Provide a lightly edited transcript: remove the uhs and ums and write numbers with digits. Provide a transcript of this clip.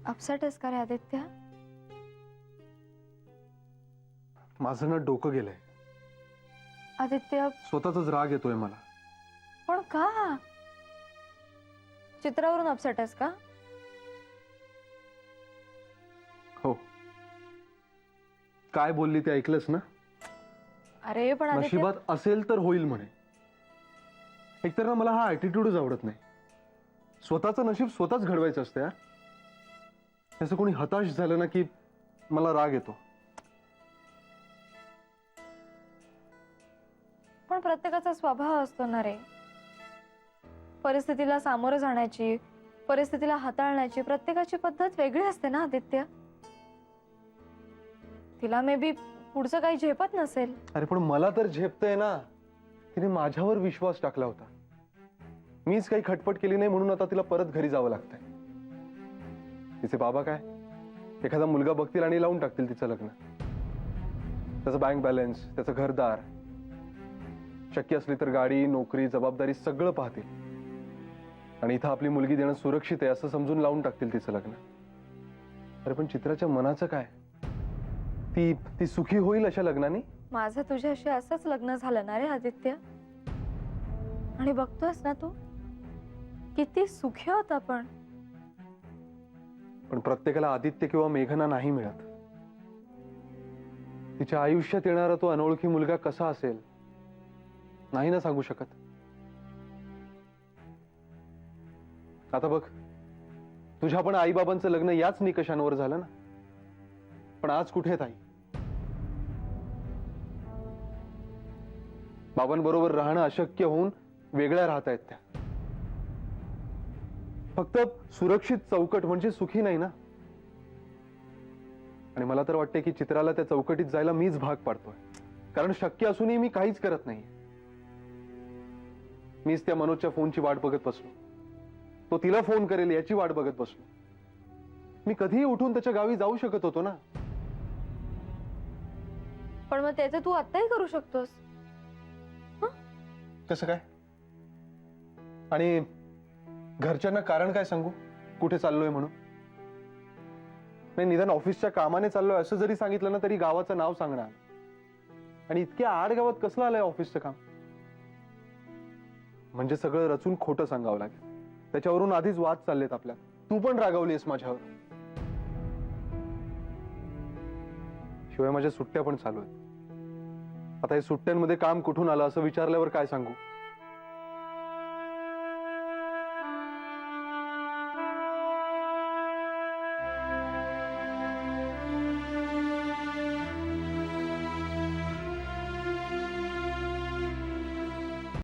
Upset आहेस का रे आदित्य? माझं ना डोकं गेलंय. आदित्य स्वतःचाच राग येतोय मला. पण का? चित्रावरून अपसेट आहेस का? हो. काय बोलली ते ऐकलंस ना? अरे पण आदित्य, नशिबात असेल तर होईल म्हणे. एकतर ना मला हा ऍटिट्यूडच आवडत नाही. स्वतःचं नशीब स्वतःच घडवायचं असतं यार. असं कोणी हताश झालं ना की मला राग येतो. पण प्रत्येकाचा स्वभाव असतो ना रे. परिस्थितीला सामोरं जाण्याची, परिस्थितीला हाताळण्याची प्रत्येकाची पद्धत वेगळी असते ना आदित्य. तिला मे बी पुढचं काही झेपत नसेल. अरे पण मला तर झेपतंय ना. तिने माझ्यावर विश्वास टाकला होता. मीच काही खटपट केली नाही म्हणून आता तिला परत घरी जावं लागतंय. तिचे बाबा काय एखादा मुलगा बघतील आणि लावून टाकतील तिचं लग्न. त्याचं बँक बॅलन्स, त्याचं घरदार, शक्य असली तर गाडी, नोकरी, जबाबदारी सगळं पाहतील आणि इथं आपली मुलगी देणं सुरक्षित आहे असं समजून लावून टाकतील तिचं लग्न. अरे पण चित्राच्या मनाचं काय? ती ती सुखी होईल अशा लग्नाने? माझं तुझ्याशी असंच लग्न झालं ना रे आदित्य. आणि बघतोयस ना तू किती सुखी होत आपण. पण प्रत्येकाला आदित्य किंवा मेघना नाही मिळत. तिच्या आयुष्यात येणारा तो अनोळखी मुलगा कसा असेल नाही ना सांगू शकत. आता बघ, तुझ्या पण आईबाबांचं लग्न याच निकषांवर झालं ना. पण आज कुठे आहेत आई? बाबांबरोबर राहणं अशक्य होऊन वेगळ्या राहत आहेत त्या. फक्त सुरक्षित चौकट म्हणजे सुखी नाही ना. आणि मला तर वाटते की चित्राला त्या चौकटीत जायला मीच भाग पाडतोय. कारण शक्य असूनही मी काहीच करत नाही. मीच त्या मनोजच्या फोनची वाट बघत बसलो. तो तिला फोन करेल याची वाट बघत बसलो. मी कधीही उठून त्याच्या गावी जाऊ शकत होतो ना. पण मग त्याचं तू आत्ताही करू शकतोस. कसं काय? आणि घरच्यांना कारण काय सांगू कुठे चाललोय म्हणून? नाही, निदान ऑफिसच्या कामाने चाललोय असं जरी सांगितलं ना तरी गावाचं नाव सांगणार. आणि इतक्या आड गावात कसलं आलंय ऑफिसचं काम? म्हणजे सगळं रचून खोटं सांगावं लागेल. त्याच्यावरून आधीच वाद चाललेत आपल्या. तू पण रागावलीस माझ्यावर. शिवाय माझ्या सुट्ट्या पण चालू आहेत. आता हे सुट्ट्यांमध्ये काम कुठून आलं असं विचारल्यावर काय सांगू?